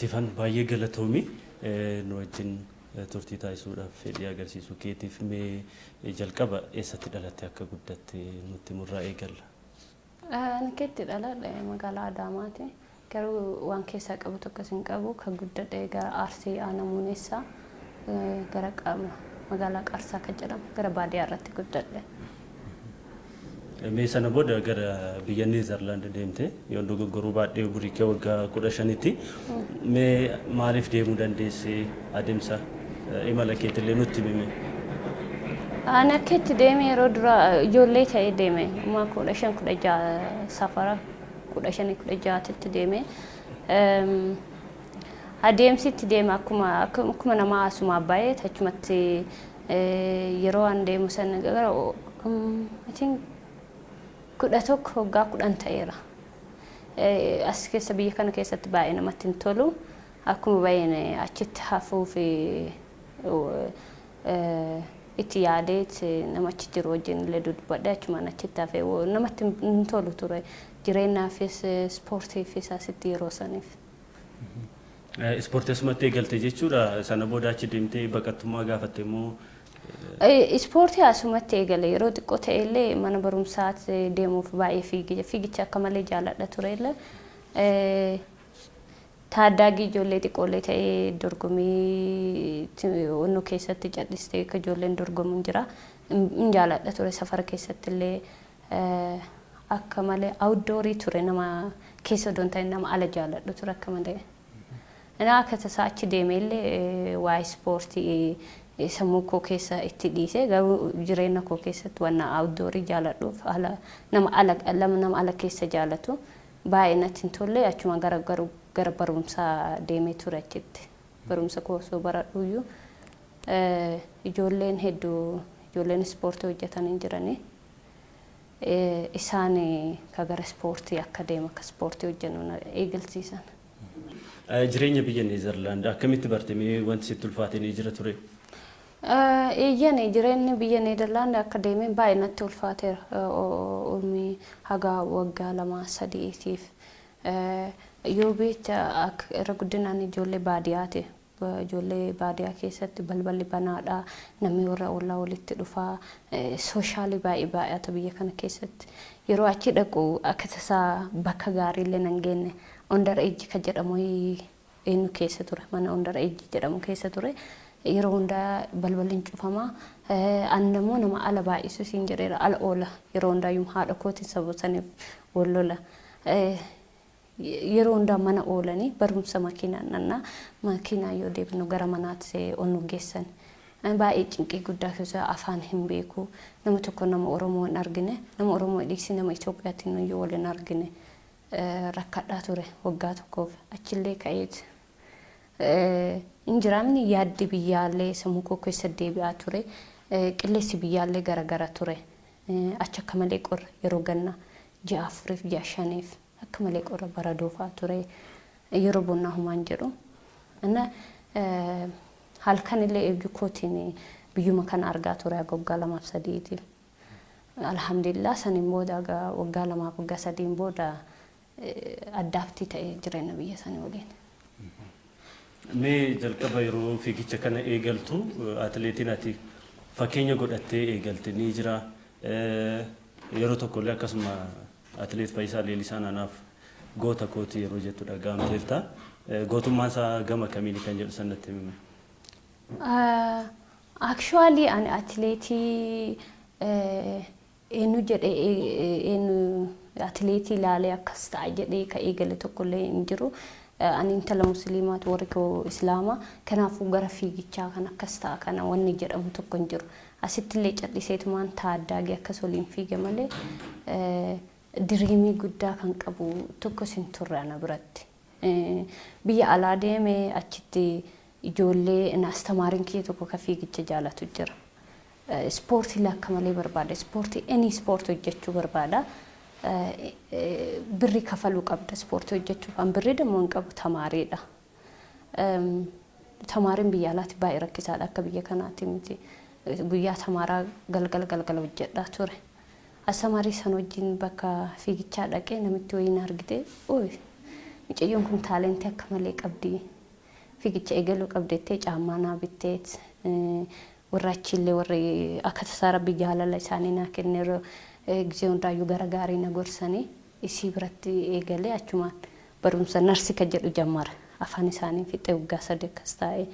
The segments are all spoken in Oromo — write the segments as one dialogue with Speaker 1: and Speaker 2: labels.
Speaker 1: Sifan baay'ee galatoomii nu wajjin turtii taasisuudhaaf fedhii agarsiisuu keetiif mee jalqaba eessatti dhalatte akka guddatte nutti murraa eegalla.
Speaker 2: Ani keetti dhaladhe magaalaa Adaamaati. Garuu waan keessaa qabu tokko sin qabu kan guddadhe gara Arsii Aanamuuneessaa gara magaalaa Qarsaa kan jedhamu gara baadiyyaa irratti guddadhe.
Speaker 1: Mee sana booda gara biyya Neezerlaand deemte yoon dogoggoruu baadhee umurii kee waggaa 15tti mee maaliif deemuu dandeesse adeemsa imala keetillee nutti himi.
Speaker 2: Ani akkeetti deeme yeroo dura ijoollee ta'ee deeme ummaa 15 safara 15 deeme adeemsitti deeme akkuma nama asuma baay'ee achumatti yeroo an deemu san gara I think kuda tokko waggaa 10 ta'eera. As keessa biyya kana keessatti baay'ee namatti hin tolu. Akkuma baay'ee achitti hafuu fi itti yaadeet namachi jiru wajjin illee dubbadhe achumaan achitti hafee namatti hin tolu ture. Jireenyaafis ispoortiifis asitti yeroo saniif.
Speaker 1: Ispoortii asumatti eegalte jechuudha. Sana booda achi deemtee baqattummaa gaafatte immoo
Speaker 2: ispoortii asumatti eegale yeroo xiqqoo ta'ellee mana barumsaatti deemuuf baay'ee fiigicha akka malee jaalladha tureellee taaddaagii ijoollee xiqqoolee ta'ee dorgomii onnoo keessatti cadhistee akka ijoolleen dorgomuun jira hin jaalladha ture safara keessatti illee akka malee outdoorii ture nama keessa odoon ta'e nama ala jaalladhu ture akka malee. Ana akka tasaa achi deemeellee waa ispoortii sammuu koo keessa itti dhiise garuu jireenya koo keessatti waan outdoorii jaalladhuuf nama ala keessa jaallatu baay'ee natti hin tolle achuma gara barumsaa deemee ture achitti barumsa koo osoo baradhuyyuu ijoolleen ispoortii hojjetanii jiranii isaan ka gara ispoortii akka deema akka ispoortii hojjennu eegalsiisan.
Speaker 1: Jireenya biyya Neezerlaand akkamitti bartee wanti sitti ulfaatee jira ture?
Speaker 2: Jireenyi biyya Neezerlaand akka deemee baay'ee natti ulfaateera umrii haga waggaa 2-3tiif yoo beekta irra guddinaan ijoollee baadiyyaati. Ijoollee baadiyyaa keessatti balballi banaadha namni warra ollaa walitti dhufaa sooshaali baay'ata biyya kana keessatti yeroo achi dhaqu akka tasaa bakka gaariillee nan geenne under age ka jedhamu eenyu keessa ture mana under age jedhamu keessa ture. Yeroo hundaa balballiin cufamaa annamoo nama ala baay'isu siin jedheera ala oola yeroo hundaayyuu haadha kootiin sabootaniif wallola yeroo hundaa mana oolanii barumsa makiinaa yoo deebinu gara manaatti onnu geessan baay'ee cinqii guddaa keessa afaan hin beeku nama tokko nama Oromoo hin argine nama Oromoo dhiisii nama Itoophiyaatiin yoo waliin argine rakkadhaa ture waggaa tokkoof achillee ka'eeti. Injiraamni yaaddi biyyaallee sammuu koo keessa deebi'aa ture qilleensi biyyaallee garagara ture achi akka malee qorra yeroo ganna 6-4 6-5 akka malee qorra baradoofaa ture yeroo bonnaa humaan jedhu ana halkan illee eegdu kootiin biyyuma kana argaa ture waggaa 2-3tiif alhamdulillah saniin booda waggaa 2-3 booda addaaftii ta'ee jireenya biyya sanii waliin.
Speaker 1: Mee jalqaba yeroo fiigicha kana eegaltu atileetiin ati fakkeenya godhattee eegalte ni jira yeroo tokkollee akkasuma atileet Fayyisaa Leellisaa naanaaf goota kooti yeroo jettu dhaga'amteelta gootummaan isaa gama kamiini kan jedhu sanatti himame.
Speaker 2: Actually ani atileetii eenyu jedhee atileetii ilaalee akkas ta'a jedhee ka eegale tokkollee hin jiru. Ani intala musliimaat warri koo islaama kanaafuu gara fiigichaa kan akkas ta'a kana wanni jedhamu tokko hin jiru. Asitti illee cadhiseetumaan taaddaagee akkas waliin fiige malee diriimii guddaa kan qabu tokko sin turre ana biratti. Biyya alaa deemee achitti ijoollee astamaariin kiyya tokko ka fiigicha jaalatu jira. Ispoortii akka malee barbaada. Ispoortii ispoortii hojjechuu barbaada. Birri kafaluu qabda ispoortii hojjechuuf an birri deemuun qabu tamaariidha. Tamaariin biyya alaatti baay'ee rakkisaadha akka biyya kanaatti miti guyyaa tamaaraa galgal hojjedhaa ture. Astamaarii san wajjin bakka fiigichaa dhaqee namitti wayiin argite mucayyoon kun taalentii akka malee qabdi. Fiigicha eegaluu qabdeettee caammaa naa bitteet warra achillee warri akka tasaa rabbi jaalala isaanii naa kenneeroo gisee hundaayyuu gara gaarii na gorsanii isii biratti eegalee achumaan barumsa narsii kan jedhu jammara. Afaan isaanii fixee waggaa 3 akkas taa'ee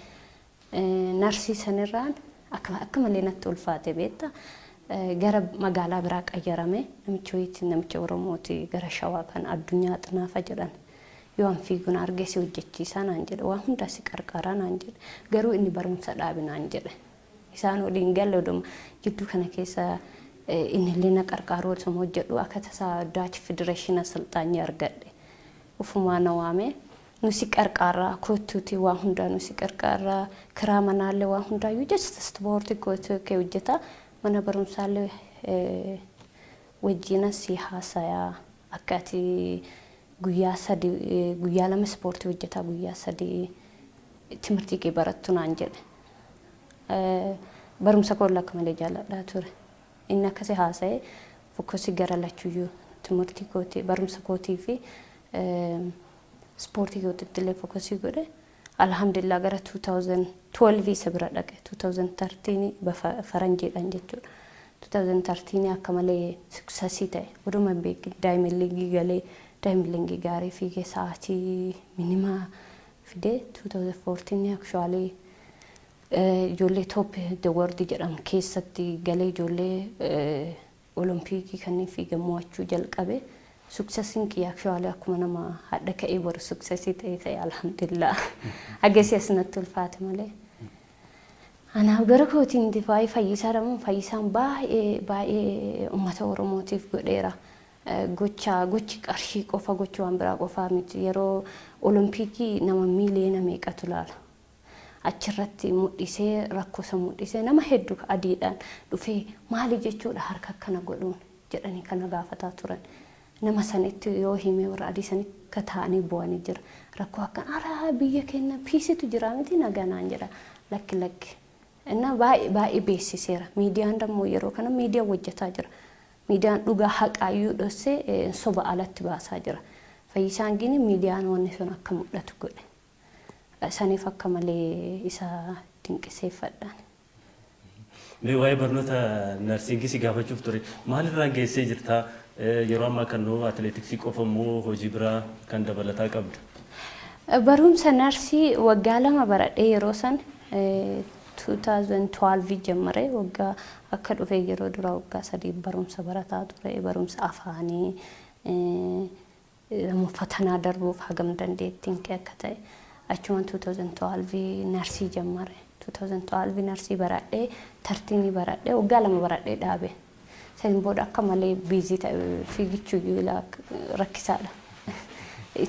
Speaker 2: narsii sanirraan akka malee natti ulfaate beektaa. Gara magaalaa biraa qayyarame namicha Oromooti gara Shawaa kan addunyaa xinaafa jedhan. Yoo an fiiguun argee si hojjechiisaa naan jedhe waan hundaa si qarqaraa naan jedhe garuu inni barumsa dhaabi naan jedhe. Isaan waliin galle oduma jidduu kana keessa inni illee na qarqaaruu osoo hojjedhu akka tasaa Dutch Federation asalxaanyii argadhe. Ufumaa na waamee nusi qarqaarraa kootuuti waan hundaa nusi qarqaarraa kiraa manaallee waan hundaayyuu jecha ispoortii kootuu kee hojjetaa mana barumsaallee wajjina si haasayaa akka ati guyyaa 2 ispoortii hojjetaa guyyaa 3 timirtii kee barattu naan jedhe. Barumsa koolla akka malee jaalladhaa ture. Inni akkasii haasa'ee fokkosii gara lachuyyuu timirtii kootii barumsa kootii fi ispoortii kootiitti illee fokkosii godhe. Alhamdulillah gara 2012 isa bira dhaqe 2013 faranjiidhaan jechuudha. 2013 akka malee suksesii ta'e oduma beeki daa'imman liigii galee daa'imman liigii gaarii fiigee sa'aatii minimaa fidee 2014 actually ijoollee top the world jedhamu keessatti galee ijoollee olompikii kanneen fiigan mo'achuu jalqabe. Successin ki actually akkuma nama hadda ka'ee boru succesii ta'e alhamdulillah. Agarsiis asnatti ulfaate malee. Anaaf gara kootiin difaayii fayyisaa dhamuun fayyisaan baay'ee uummata Oromootiif godheera. Gochi qarshii qofa gochi waan biraa qofaa miti. Yeroo olompikii nama miiliyoona meeqatu laala. Achirratti mul'isee rakkoosa mul'isee nama hedduu adiidhaan dhufee maali jechuudha harka akkana godhuun jedhanii kana gaafataa turan. Nama sanitti yoo himee warra adii sanitti kataanii bu'anii jira. Rakkoo akkan ara biyya keenya piisitu jira miti naganaan jedha lakki. Inna baay'ee beeksiseera. Miidiyaan dammoo yeroo kana miidiyaan hojjetaa jira. Miidiyaan dhugaa haqaayyuu dhossee soba alatti baasaa jira. Fayyisaan gini miidiyaan wanni sun akka mul'atu godhe. Saniif akka malee isa dinqiseeffadhaan.
Speaker 1: Waa'ee barnoota narsiingii si gaafachuuf ture. Maalirraan geessee jirtaa? Yeroo ammaa kan nuu atileetiksii qofa immoo hojii biraa kan dabalataa qabdu?
Speaker 2: Barumsa narsii waggaa 2 baradhee yeroo san 2012 jammare waggaa akka dhufee yeroo dura waggaa 3 barumsa barataa ture. Barumsa afaanii fatanaa darbuuf hagam dandeettiin akka ta'e achumaan 2012 narsii jammare. 2012 narsii baradhee 13 baradhee waggaa 2 baradhee dhaabe. Sen booda akka malee biizii ta'e fiigichuu yoo rakkisaadha.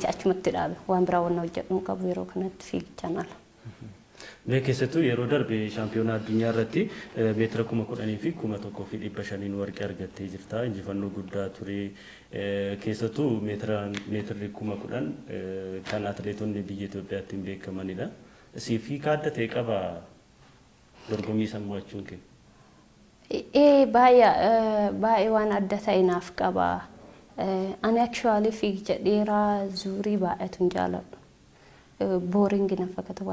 Speaker 2: Achumatti dhaabe waan biraa waan hojjedhu qabu yeroo kanatti fiigichaan ala.
Speaker 1: Mee keessattuu yeroo darbe shaampiyoonaa addunyaa irratti meetira 10,000 fi 1,500 warqee argattee jirta. Injifannoo guddaa ture. Keessattuu meetirri 10,000 kan atileetonni biyya Itoophiyaatti beekamanidha. Siifi kaadda ta'e qaba dorgommii san mo'achuun kee.
Speaker 2: Baay'ee waan adda ta'e naaf qaba. Ani actually fiigicha dheeraa zuurii baay'atu hin jaaladhu. Boring na fakkaata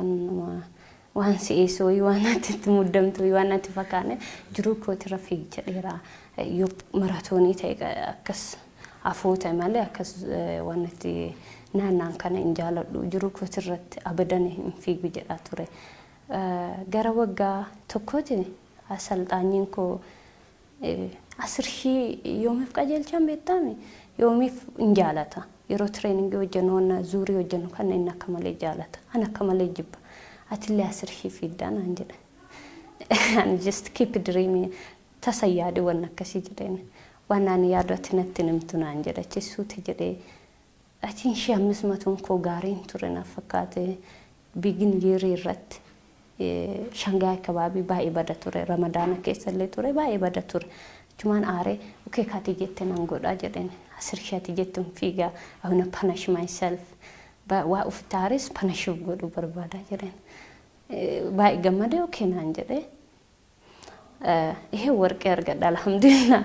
Speaker 2: waan si'eessoo waan itti muddamtu waan itti fakkaane jiruu kootirra fiigicha dheeraa yoo maratoonii ta'e akkas afoota malee akkas waan itti naannaan kana hin jaaladhu. Jiruu kootirratti abadan hin fiigu jedhaa ture. Gara waggaa tokkootiin asalxaanyiin koo 10,000 yoomiif qajeelchaan beektaami yoomiif hin jaalata. Yeroo training hojjennu waan zuurii hojjennu kan inni akka malee jaalata. Ani akka malee jibba. Atillee 10,000 fiddaan aan jedhe. And just keep dreaming. Tasa yaade waan akkasii jedheen. Waan ani yaadu ati natti nimtu naan jedha. Chisuuti jedhee atiin 500 koo gaariin ture na fakkaate bigin yeerii irratti. Shangaay kabaabii baay'ee bada ture. Ramadaana keessa illee ture baay'ee bada ture. Achumaan aaree okay kaati jette nan godhaa jedheen. 10,000 jettuun fiigaa I wanna punish myself. Waa ufitti aares punish godhuu barbaada jedheen. Baay'ee gammadee okay naan jedhee. Ihe warqee argadha alhamdulillah.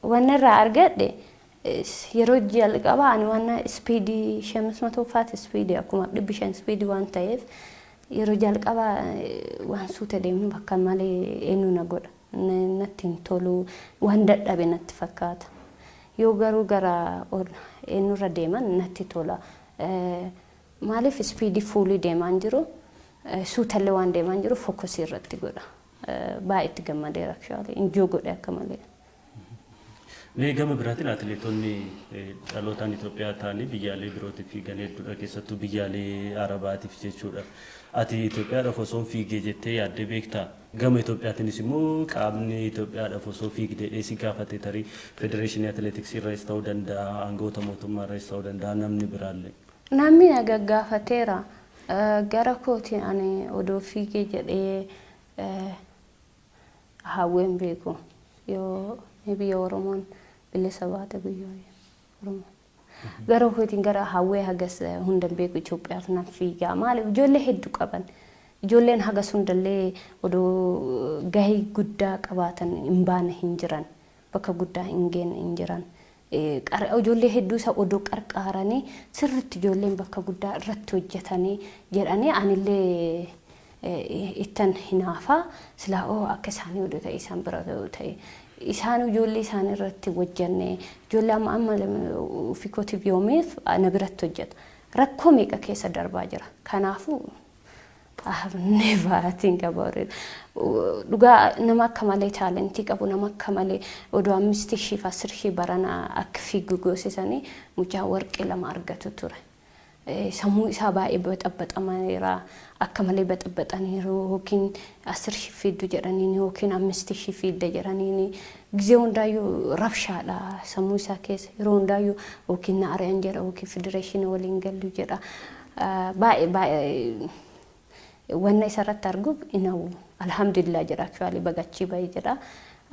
Speaker 2: Waan irraa argadhe yeroo jalqabaa ani waan speedii 500 faati speedii akkuma 500 speedii waan ta'eef yeroo jalqabaa waan suuta deemnu bakka malee eenyu na godha natti hin tolu waan dadhabe natti fakkaata yoo garuu gara eenyurra deeman natti tola maaliif speedii fuulii deemaan jiru suutallee waan deemaan jiru fokusii irratti godha baay'ee gammadeera actually injoo godhe akka malee.
Speaker 1: Mee gama biraatiin atileetonni dhalootaan Itoophiyaa ta'anii biyyaalee birootiif fiigan hedduudha keessattuu biyyaalee Arabaatiif jechuudha. Ati Itoophiyaadhaaf osoo fiigee jettee yaaddee beektaa? Gama Itoophiyaatiinis immoo qaamni Itoophiyaadhaaf osoo fiigdee dheesii gaafate tarii federeeshinii atileetiksii irraas ta'uu danda'a, aangoota mootummaa irraas ta'uu danda'a namni biraallee.
Speaker 2: Namni na gaggaafateera gara kootiin ani odoo fiigee jedhee hawween beeku yoo biyya Oromoon bilisa baate biyya Oromoo. Gara kootiin gara hawwee hagas hundan beeku Itoophiyaaf nan fiigaa maaliif ijoollee hedduu qaban. Ijoolleen hagas hundallee odoo gahii guddaa qabaatan hin baane hin jiran bakka guddaa hin geenne hin jiran. Ijoollee hedduu isa odoo qarqaaranii sirriitti ijoolleen bakka guddaa irratti hojjetanii jedhanii anillee ittan hinaafa silaa akka isaanii odoo ta'e isaan bira ta'e isaan ijoollee isaan irratti hojjenne ijoollee amma fikootiif yoomiif na biratti hojjeta rakkoo meeqa keessa darbaa jira kanaafuu I have never think about it. Dhugaa nama akka malee taalentii qabu nama akka malee odoo 5,000 fi 10,000 barana akka fiigu goosisanii mucaa warqee 2 argatu ture. Sammuu isaa baay'ee baxabaxameera akka malee baxabaxaniiru yookiin 10,000 fiiddu jedhanii yookiin 5,000 fiidda jedhanii gizee hundaayyuu rabshaadha sammuu isaa keessa yeroo hundaayyuu yookiin na ari'an jedha yookiin federeeshinii waliin gallu jedha baay'ee wanna isarratti arguuf inawu alhamdulillah jedha actually bagachii baay'ee jedha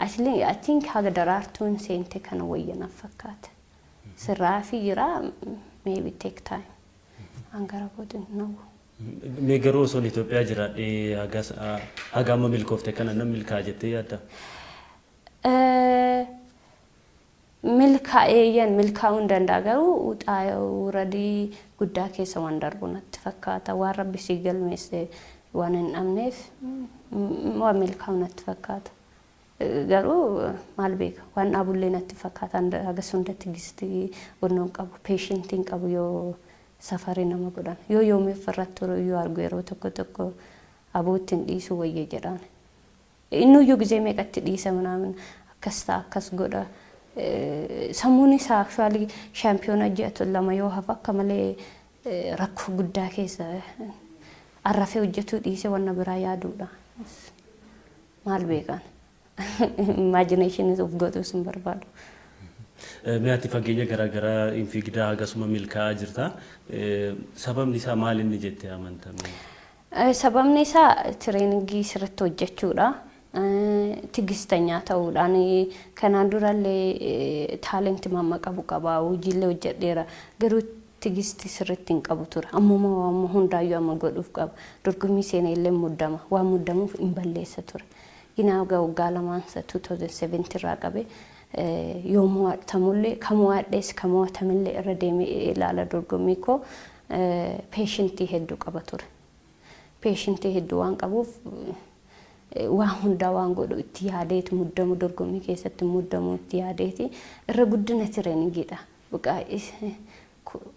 Speaker 2: I think haga daraartuun seente kana wayyanaaf fakkaata sirraa fi jira maybe take time angara godin nawu.
Speaker 1: Mee garuu osoo Itoophiyaa jiraadhee haga amma milkoofte kana nam milkaa jettee yaadda?
Speaker 2: Milkaa'eeyyan milkaa'uun danda'a garuu uradii guddaa keessa waan darbu natti fakkaata waan rabbi sii galmeesse waan hin dhabneef waan milkaa'u natti fakkaata garuu maal beeka waan dhaabullee natti fakkaata hagas hundatti gistii wannoon qabu peeshintiin qabu yoo safarii nama godhan yoo yoomiif irratti yoo argu yeroo tokko aboottiin dhiisuu wayyee jedhaan innuyyuu gizee meeqatti dhiisa manaamin akkas ta'a akkas godha sammuun isaa actually shaampiyoonaa ji'atu 2 yoo hafa akka malee rakkoo guddaa keessa arrafee hojjetuu dhiisee wanna biraa yaaduudha maal beekan imagination of godhus hin barbaadu.
Speaker 1: Mee ati fageenya garaagaraa hin fiigdaa hagasuma milkaa'aa jirta sababni isaa maal inni jettee amantame?
Speaker 2: Sababni isaa tireeningii sirriitti hojjechuudha. Tigistanya ta'uudhaan kanaan durallee taalentii mamma qabu qaba hojiilee hojjedheera garuu tigisti sirriitti hin qabu ture ammuma waan hundaayyuu amma godhuuf qaba dorgommii seenaa illee muddama waan muddamuuf hin balleessa ture ginaa waggaa 2007 irraa qabe yoomuu tamullee kamuu addees kamuu tamillee irra deemee ilaala dorgommii koo peeshintii hedduu qaba ture peeshintii hedduu waan qabuuf waan hundaa waan godhu itti yaadeetu muddamu dorgommii keessatti muddamu itti yaadeeti irra guddina tireeningiidha buqaa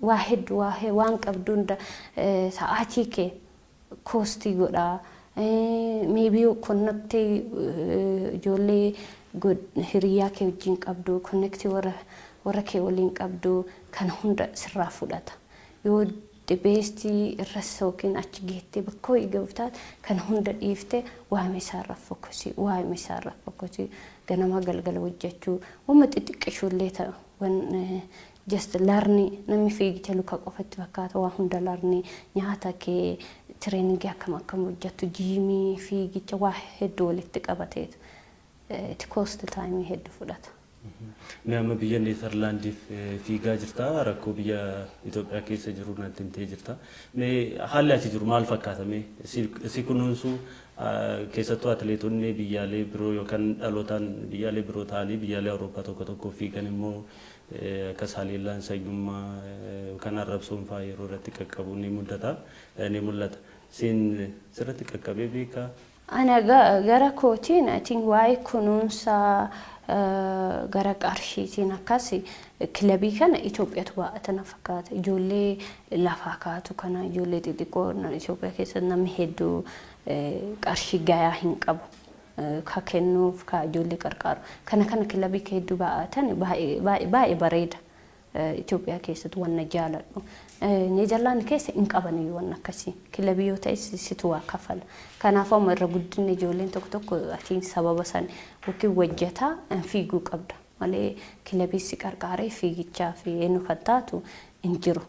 Speaker 2: waa hedduu waan qabdu hunda sa'aatii kee koostii godhaa maybe connectii ijoollee hiriyaa kee wajjin qabdu connectii warra kee waliin qabdu kan hunda sirraa fudhata yoo beestii irras yookiin achi geettee bakka ho'i gaftaat kan hunda dhiiftee waa'ee isaarraa fokkosii ganama galgala hojjechuu wamma xixiqqishuullee ta'u wan just laarni namni fiigicha luka qofatti fakkaata waa hunda laarni nyaata kee tireeningii akkam hojjettu jiimii fiigicha waa hedduu walitti qabateetu itti koosti taayimii hedduu fudhata.
Speaker 1: Mee amma biyya Neezerlaandiif fiigaa jirta rakkoo biyya Itoophiyaa keessa jiru natti himtee jirta. Mee haalli achi jiru maal fakkaata mee si kunuunsu keessattuu atileetonni biyyaalee biroo yookaan dhalootaan biyyaalee biroo ta'anii biyyaalee Awurooppaa tokko fiigan immoo akkas haleellaan sayyummaa kan arrabsoon fa'aa yeroo irratti qaqqabu ni mul'ata. Siin sirratti qaqqabee beekaa?
Speaker 2: Ana gara kootiin atiin waa'ee kunuunsa gara qarshiitiin akkas kilabii kana Itoophiyaatu baay'atana fakkaata. Ijoollee lafaa kaatu kana ijoollee xixiqqoo Itoophiyaa keessatti namni hedduu qarshii gahaa hin qabu. Ka kennuuf ka ijoollee qarqaaru. Kana kilabii hedduu baay'atan baay'ee bareeda. Itoophiyaa keessatti wanna jaaladhu. Neezerlaand keessa hin qabani wanna akkasii. Kilabii yoo ta'e situ waa kafala. Kanaaf amma irra guddinni ijoolleen tokko atiin sababa san yookiin wajjataa fiiguu qabda. Malee kilabii si qarqaaree fiigichaa fi eenyu fattaatu hin jiru.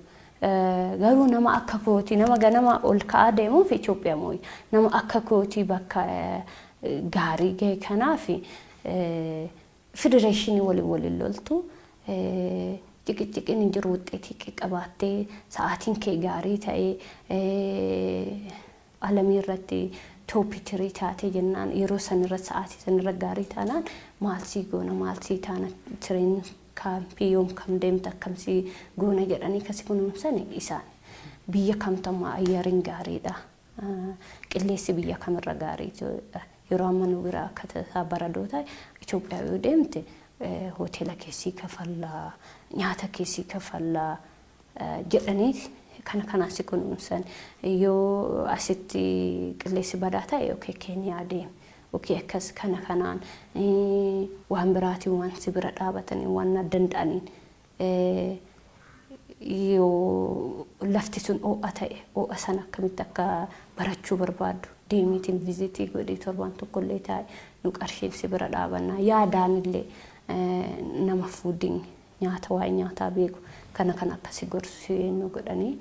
Speaker 2: Garuu nama akka kootii nama ganama ol ka'aa deemuuf Itoophiyaa mooyi. Nama akka kootii bakka gaarii gahe kanaaf federeeshinii waliin loltu xiqiqqin hin jiru wuxxeetii qabaattee sa'aatiin kee gaarii ta'ee alamii irratti toopitirii taatee jennaan yeroo sanirra sa'aatii sanirra gaarii taanaan maalsii goona maalsii taana tireen kaampii yoom kam deemta akkamsii goona jedhanii kasi kunuunsan isaan biyya kamtammaa ayyaariin gaariidha qilleessi biyya kamirra gaarii yeroo amma nu bira akka tasaa baradoota Itoophiyaa yoo deemte hoteela keessii kafallaa nyaata keessii kafallaa jedhanii kana si kunuunsan yoo asitti qilleessi badaa ta'e yookiin Keeniyaa deeme yookiin akkas kanaan waan biraatiin waan si bira dhaabatanii waan danda'aniin yoo lafti sun oo'a ta'e oo'a sana akkamitti akka barachuu barbaadu deemitiin vizitii godhee torban tokkollee taa'e nu qarshiin si bira dhaabannaa yaadaan illee nama fuudhin nyaata waa'ee nyaataa beeku kana akkasi gorsu eenyu godhanii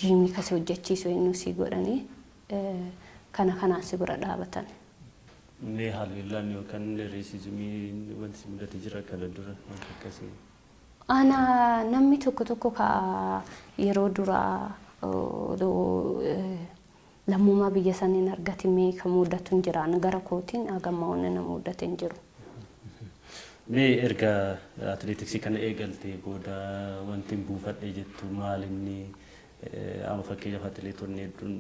Speaker 2: jiimii kasi hojjechiisu eenyu si godhanii kanaan si bira dhaabatan.
Speaker 1: Mee haleellaan yookaan reesizimii wanti mudate jira kana dura waan akkasii?
Speaker 2: Ana namni tokko ka yeroo duraa lammummaa biyya saniin argatee ka mudatu hin jiraan gara kootiin agamma wanna nama mudate hin jiru.
Speaker 1: Mee erga atileetiksii kana eegaltee booda wanti buufadhe jettu maal inni amma fakkeenyaaf atileetonni hedduun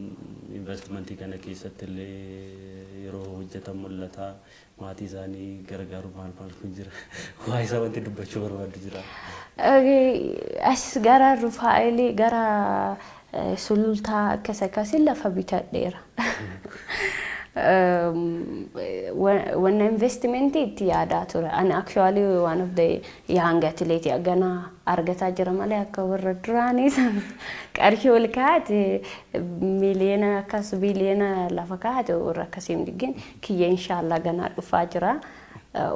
Speaker 1: investimentii kana keessatti illee yeroo hojjetan mul'ata maatii isaanii gargaaru maal kun jira waa isa wanti dubbachuu barbaadu jira.
Speaker 2: As gara Rufaa'eelii gara sulultaa akkasii lafa bitadheera. When investment itti yaadaa ture. And actually one of the young athletes agana argataa jira malee akka warra duraanii san qarshii ol kaa'ate miliyoona akkas biliyoona lafa kaa'ate warra akkasiin diggeen kiyya inshallah ganaa dhufaa jira.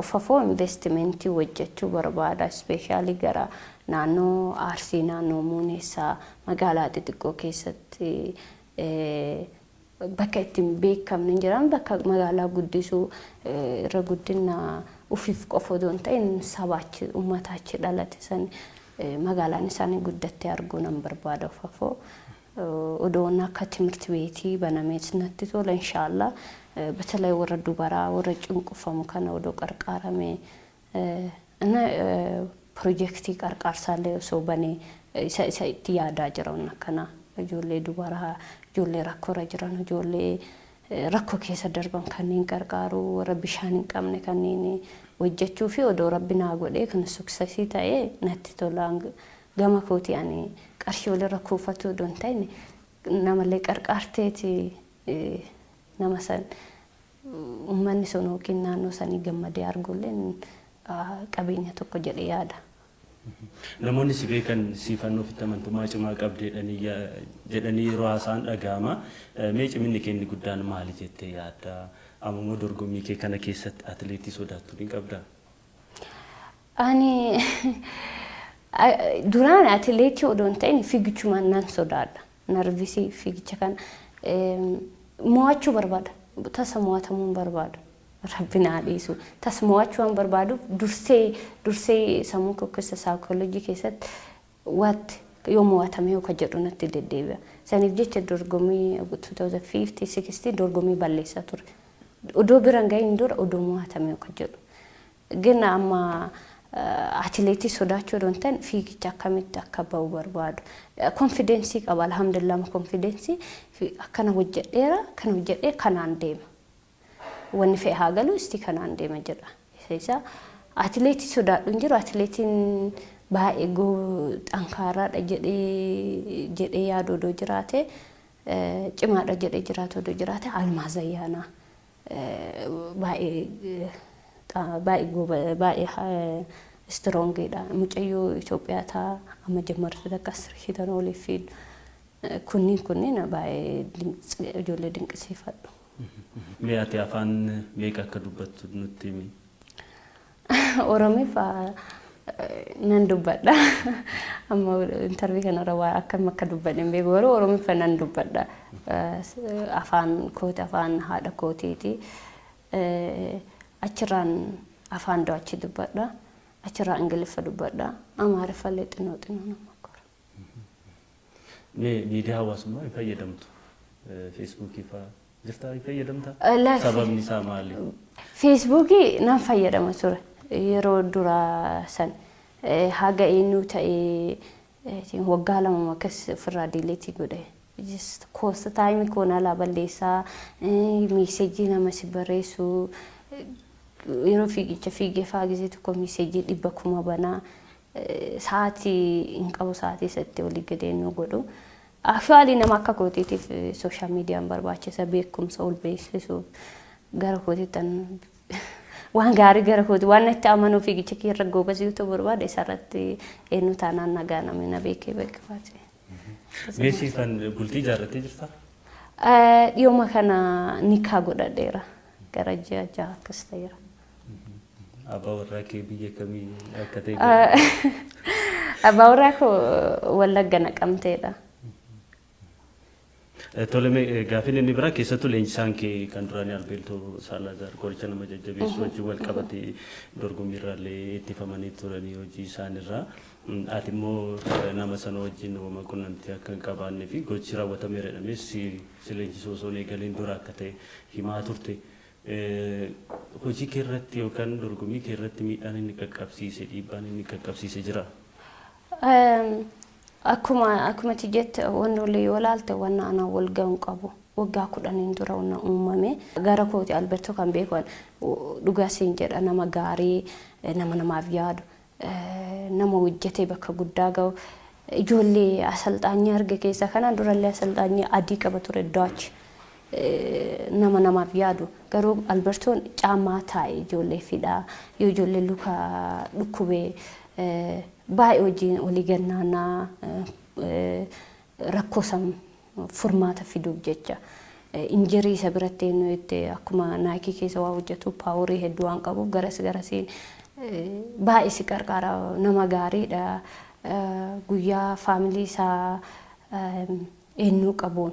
Speaker 2: Ufafoo investmentii hojjechuu barbaada especially gara naannoo Arsii naannoo Muuneessaa magaalaa xixiqqoo keessatti bakka ittiin beekamne hin jiran bakka magaalaa guddisuu irra guddina ufiif qofa osoo hin ta'in sabaachi uummataachi dhalate san magaalaan isaanii guddattee arguu nan barbaada ufafoo odoon akka timirti beetii banamees natti tola inshallah በተለይ ወረ ዱባራ ወረ ጭንቁፈሙ ከነ ወዶ ቀርቃራሜ እና ፕሮጀክቲ ቀርቃርሳለ ሰው በኔ ሳይት ያዳ ጅራውና ከና ጆሌ ዱባራ ጆሌ ራኮራ ጅራኑ ጆሌ ረኮ ከሰ ደርበን ከነን ቀርቃሩ ወረ ቢሻን ቀምነ ከነኔ ወጀቹ ፊ ወዶ ረብና ጎዴ ከነ ሱክሰሲ ታዬ ነቲ ቶላንግ ገማኮቲ ያኔ ቀርሺ ወለ ረኮ ፈቶ ዶንታይኔ ናመለ ቀርቃርቴቲ namasan ummanni sono kinnaanoo sanii gammadee arguulleen qabeenya tokko jedhee yaada.
Speaker 1: Namoonni si beekan Sifannoo fi amantummaa cimaa qabdee jedhanii yeroo haasaan dhaga'ama. Mee ciminni keenni guddaan maali jettee yaadda? Ammoo dorgommii kee kana keessatti atileetii sodaattu ni qabdaa?
Speaker 2: Ani duraan atileetii odoo hin ta'in fiigichuma nan sodaadha. Narvisii fiigicha kana mo'achuu barbaada. Tasa mo'atamuun barbaadu. Rabbina dhiisu. Tas mo'achuu waan barbaadu dursee sammuu keessa saayikooloojii keessatti waatti yoo mo'atame yoo jedhu natti deddeebi'a. Saniif jecha dorgommii 2050-60 dorgommii balleessaa ture. Odoo biraan gahin dura odoo mo'atame yoo jedhu. Gina amma atileetii sodaachuu don ta'an fiigicha akkamitti akka ba'u barbaadu. Konfidensii qaba alhamdulillah konfidensii akkana hojjedheera kana hojjedhee kanaan deema. Wanni fe'ee haa galu isti kanaan deema jedha. Isa atileetii sodaadhu hin jiru atileetiin baay'ee xankaaraadha jedhee yaadu odoo jiraate cimaadha jedhee jiraatu odoo jiraate Almaaz Ayyaanaa baay'ee strongidha. Mucayyoo Itoophiyaa taa amma jammartu akkas hitan waliif fiidu. Kunniin baay'ee ijoollee dinqisiifadhu.
Speaker 1: Mee ati afaan meeqa akka dubbattu nutti himi?
Speaker 2: Oromiif nan dubbadha. Amma interview kanarra waa akkam akka dubbadhe hin beeku garuu Oromiif nan dubbadha. Afaan kooti afaan haadha kootiiti. Achirraan afaan daachi dubbadha. Achirraa Ingiliffa dubbadha. Amaariffa illee xinnoo nama qora.
Speaker 1: Mee miidiyaa hawaasummaa hin fayyadamtu? Feesbuukii fa'aa jirtaa hin fayyadamtaa? Sababni isaa maali?
Speaker 2: Feesbuukii nan fayyadama ture. Yeroo dura san haga eenyu ta'ee waggaa lama akkas ofirraa diileetii godhe. Koosta taayimii koona alaa balleessaa miiseejii nama si barreessu yeroo fiigicha fiigee fa'aa gisee tokko miiseejii 100,000 banaa sa'aatii hin qabu sa'aatii isatti olii gadi eenyu godhu. Actually nama akka kootiitiif social meediyaan barbaachisa beekumsa ol beeksisuuf gara kootiittan waan gaarii gara kooti waan itti amanuu fiigicha keerra goobasii ta'uu barbaade isarratti eenyu taanaan nagaa namni na beekee beekifaati.
Speaker 1: Mee Sifan bultii jaarrattee jirtaa?
Speaker 2: Dhiyooma kana nikaa godhadheera gara ji'a akkas ta'eera.
Speaker 1: Abbaa warraa kee biyya kamii akka ta'e?
Speaker 2: Abbaa warraa koo Wallagga Naqamteedha.
Speaker 1: Tole gaaffiin inni biraa keessattuu leenjisaan kee kan duraanii Albeeltoo Saalaazar qoricha nama jajjabeessu wajjin wal qabatee dorgommiirraallee ittifamanii turanii hojii isaanirraa. Ati immoo nama sana wajjin uumama qunnamtii akka hin qabaannee fi gochi raawwatameera jedhames si leenjisuu osoo hin eegaliin dura akka ta'e himaa turte. Hojii kee irratti yookaan dorgommii kee irratti miidhaan inni qaqqabsiise dhiibbaan inni qaqqabsiise jira?
Speaker 2: Akkuma jette wannoollee yoo laalte wanna ana wal ga'uun qabu waggaa 10 dura wanna uumame gara kooti Alberto kan beekan dhugaa siin jedha nama gaarii namaaf yaadu nama hojjetee bakka guddaa ga'u ijoollee asalxaanyii arge keessa kanaan durallee asalxaanyii adii qaba ture daachi namaaf yaadu garuu Albertoon caamaa taa'e ijoollee fidhaa yoo ijoollee luka dhukkubee baay'ee wajjin olii gannaanaa rakkoo san furmaata fiduuf jecha injirii isa biratti eenyu itti akkuma naayikii keessa waa hojjetu paaworii hedduu waan qabuuf garasiin baay'ee si qarqara nama gaariidha. Guyyaa faamilii isaa eenyu qabuun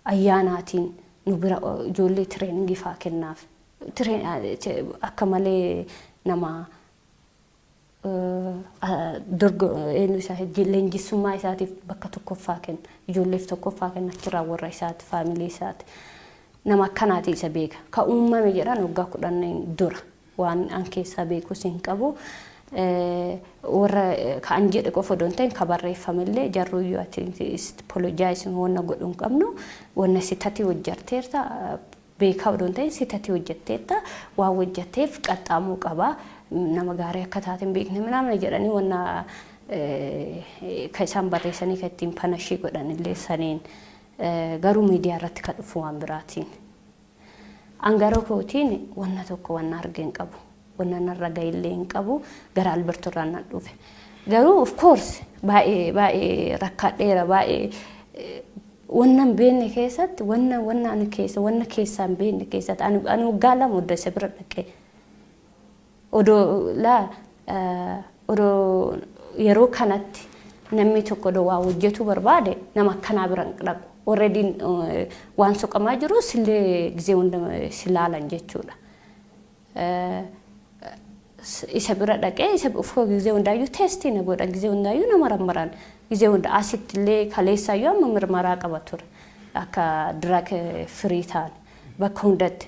Speaker 2: ayyaanaatiin nu bira ijoollee tireeningii fa'aa kennaaf. Akka malee nama eenyu isaa leenjisummaa isaatiif bakka tokkoffaa kenna ijoolleef tokkoffaa kenna achirraa warra isaati faamilii isaati nama akkanaati isa beeka ka uumame jedhan waggaa 10 dura waan an keessaa beekus hin qabu warra kan jedhe qofa don ta'in ka barreeffamillee jarruyyuu ati apologize wanna godhuun qabnu wanna sitati hojjetteerta beekaa don ta'in sitati hojjetteerta waa hojjetteef qaxxaamuu qaba. Nama gaarii akka taateen beekne namni jedhanii wanna ka isaan barreessanii ka ittiin panashii godhanillee saniin garuu miidiyaa irratti ka dhufu waan biraatiin. Angara kootiin wanna tokko wanna argee hin qabu. Wanna narra ga'illee hin qabu gara Alberto irraan nan dhufe. Garuu of course baay'ee rakkadheera baay'ee wanna hin beekne keessatti wanna ani keessa wanna keessaa hin beekne keessatti ani waggaa lama odda isa bira dhaqee. Odoo yeroo kanatti namni tokko waa hojjetu barbaade nama akkanaa bira dhaqu. Already waan soqamaa jiru sillee gizee hunda silaalan jechuudha. Isa bira dhaqee isa ufoo gizee hundaayyuu teestii na godhan gizee hundaayyuu nama rammaran gizee hunda asittillee kaleessaayyuu amma mirmaraa qaba ture akka drug free ta'an bakka hundatti.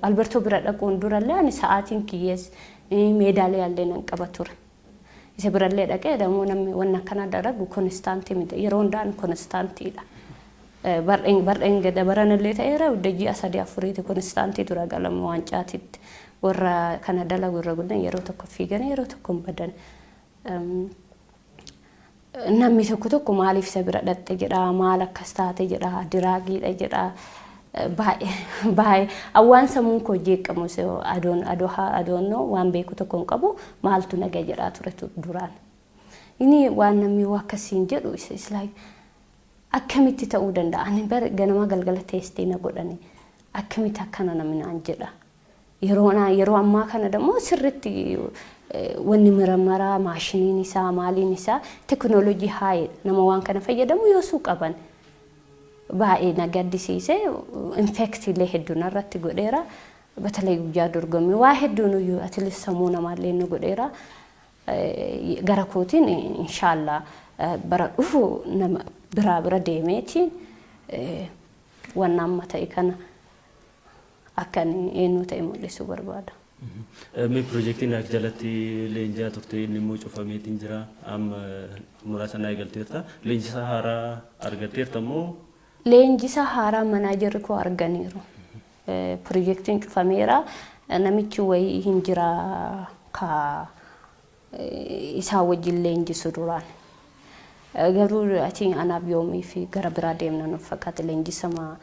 Speaker 2: Alberto bira dhaquun durallee ani sa'aatiin kiyyees meedaaliyaa illee nan qaba ture. Isa birallee dhaqee dammoo namni wanna kana dalagu konstaantii miti yeroo hundaan konstaantiidha. Bar'een gada baranillee ta'eera hojii asadii afuriiti konstaantii dura galamu waancaatitti warra kana dalagu irra guddan yeroo tokko fiigan yeroo tokko badan. Namni tokko maaliif isa bira dhatte jedha maal akkas taate jedha diraagiidha jedha. Baay'ee awwaan sammuun koo jeeqamu adoon waan beeku tokko hin qabu maaltu naga jedhaa ture duraan. Inni waan namni akkasiin jedhu is like akkamitti ta'uu danda'a. Ani ganama galgala teestii na godhani akkamitti akkana namni naan jedha. Yeroo ammaa kana dammoo sirriitti wanni mirammara maashiniin isaa maaliin isaa teknoolojii haayee nama waan kana fayyadamu yoosuu qaban. Baay'ee nagaddisiise infektiilee hedduun irratti godheera batalee guyyaa dorgommii waa hedduun iyyuu atileet sammuu namaallee nu godheera gara kootiin inshaallah bara dhufu nama bira deemeetiin waan amma ta'e kana akkan eenyu ta'e mul'isuu barbaada.
Speaker 1: Mee piroojeektiin akka jalatti leenjaa turte inni immoo cufameetiin jira amma muraasa naa eegalteerta leenjisaa haaraa argatteerta immoo
Speaker 2: leenjisa haaraa manaajarri koo arganiiru. Piroojeektiin cufameera namichi wayii hin jira ka isaa wajjin leenjisu duraan. Garuu ati anaaf yoomii fi gara biraa deemna nuuf fakkaata leenjisama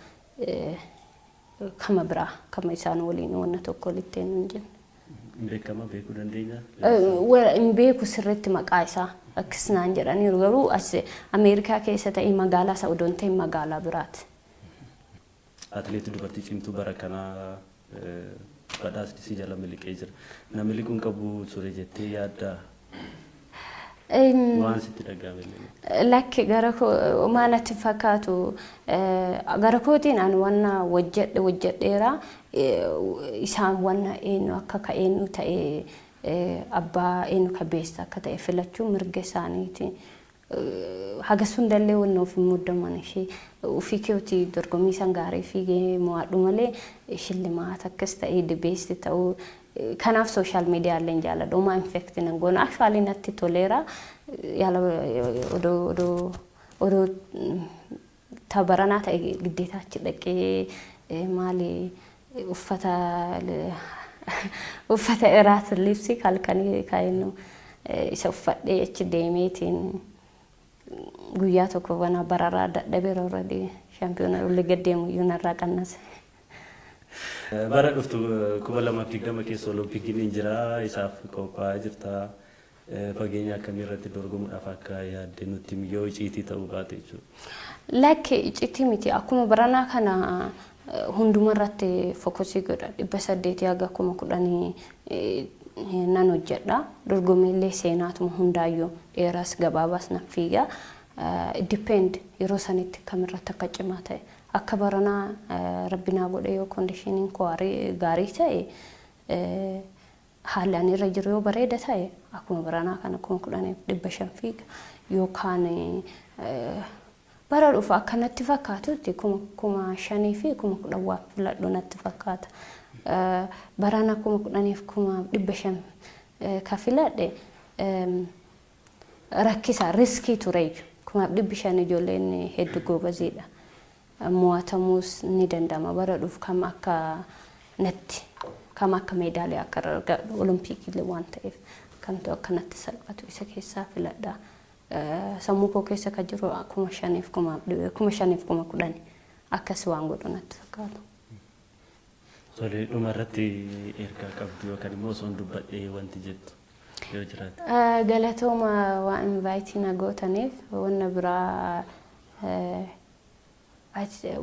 Speaker 2: kama biraa kama isaan waliin wanna tokko walitti hin jenne.
Speaker 1: Beekama beekuu dandeenya?
Speaker 2: Hin beeku sirriitti maqaa isaa. Akkasnaan jedhaniiru garuu as Ameerikaa keessa ta'e magaalaa Saa'udoon ta'e magaalaa biraati.
Speaker 1: Atileetii dubartii cimtuu bara kanaa badhaasni si jala miliqee jira. Na miliquun qabu ture jettee yaadda waan sitti dhagahame?
Speaker 2: Lakki gara koo maalatti fakkaatu gara kootiin ani wanna hojjedheera isaan wanna eenyu akka ka'eenyu ta'e abbaa eenyu ka beessa akka ta'e filachuu mirga isaaniiti. Haga sundallee wanna ofii muddaman ishee ofii keetii dorgommii san gaarii fiigee mo'adhu malee shillimaata akkas ta'e dibeesti ta'uu kanaaf sooshaal miidiyaalee jaalladha. Uumaa infektiin hin goone actually natti toleera yaala odoo tabaranaa ta'e giddeetaa achi dhaqee maali uffata irraas liibsii halkanii kaa'innu isa uffadhee achi deemeetiin guyyaa tokko wana bararaa dadhabeera already shaampiyoonaa ulli gaddeemu iyyuu narraa qannase.
Speaker 1: Bara dhuftu 2020 keessa Oloompikiin hin jira isaaf qophaa'aa jirta. Fageenya akkamii irratti dorgomuudhaaf akka yaadde nutti yoo iciitii ta'uu baate jechuudha.
Speaker 2: Lakki iciitii miti akkuma baranaa kana hunduma irratti fokusii godha 800 haga 10,000 nan hojjedha. Dorgommiilee seenaatuma hundaayyuu dheeraas gabaabaas nan fiiga. Depend yeroo sanitti kamirratti akka cimaa ta'e akka baranaa rabbinaa godhe yoo kondiishiniin koo gaarii ta'e haalaan irra jiru yoo bareeda ta'e akkuma baranaa kana 10,500 fiiga yookaan bara dhufu akkanatti fakkaatutti 5,000 fi 10,000 filadhu natti fakkaata. Barana 10,500 ka filadhe rakkisa riskii ture 500 ijoolleen hedduu goobaziidha. Mo'atamuus ni danda'ama bara dhufu kam akka meedaaliyaa akka argadhu Oloompiikii waan ta'eef kamtu akkanatti salphatu isa keessaa filadha. Sammuu koo keessa ka jiru 5,010 akkas waan godhu natti fakkaata.
Speaker 1: Solee dhumarratti ergaa qabdu yookaan immoo osoo dubbadhee wanti jettu yoo jiraate.
Speaker 2: Galatooma waan invaayitii na gootaniif wanna biraa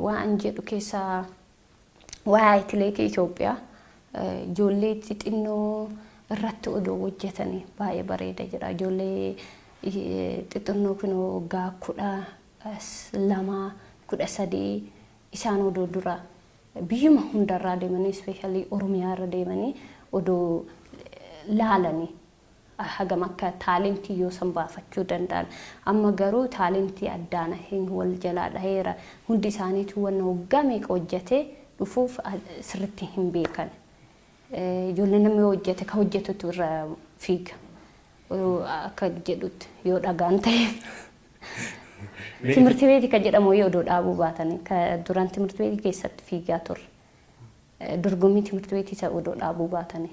Speaker 2: waan jedhu keessaa waa atileetii Itoophiyaa ijoollee xixinnoo irratti odoo hojjetanii baay'ee bareeda jira. Ijoollee xixinnoo kun waggaa 12, 13 isaan odoo dura biyyuma hundarraa deemanii especially Oromiyaa irra deemanii odoo laalanii hagam akka taalentii yoo san baafachuu danda'an amma garuu taalentii addaana hin wal jalaa dhaheera hundi isaaniitu wanna waggaa meeqa hojjetee dhufuuf sirriitti hin beekan. ijoollee namni hojjete ka hojjetutu irra fiiga akka jedhutti yoo dhagaan ta'e timirti beeti ka jedhamu yoo odoo dhaabuu baatanii ka duraan timirti beeti keessatti fiigaa turre dorgommii timirti beeti isa odoo dhaabuu baatanii.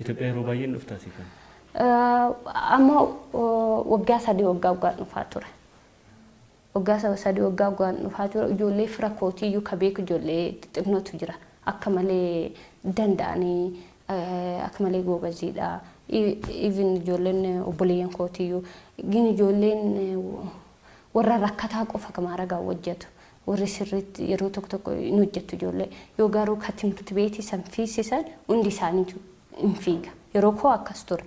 Speaker 1: Itoophiyaa yeroo baay'ee dhuftaa Sifan?
Speaker 2: Amma waggaa sadii waggaan dhufaa ture. Waggaa sadii waggaan dhufaa ture ijoollee fira kootiyyuu ka beeku ijoollee xixiqqootu jira akka malee danda'anii akka malee goobaziidha. Even ijoolleen obboleeyyan kootiyyuu gin ijoolleen warra rakkataa qofa kamaaragaa hojjetu warri sirriitti yeroo tokko hin hojjettu ijoollee yoo garuu ka timirti beetii san fiisisan hundi isaaniitu hin fiiga yeroo koo akkas ture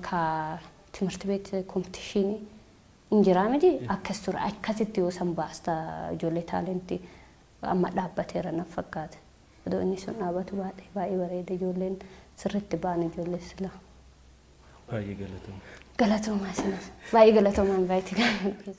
Speaker 2: ka timirti beetii kompitiishinii hin jiraa miti akkas ture akkasitti yoo san baasta ijoollee taalentii amma dhaabbateera na fakkaate odoo inni sun dhaabatu baay'ee bareeda ijoolleen sirriitti ba'an ijoollee sila.
Speaker 1: Baay'ee galatooma.
Speaker 2: Galatooma isinis baay'ee galatoomaan baay'ee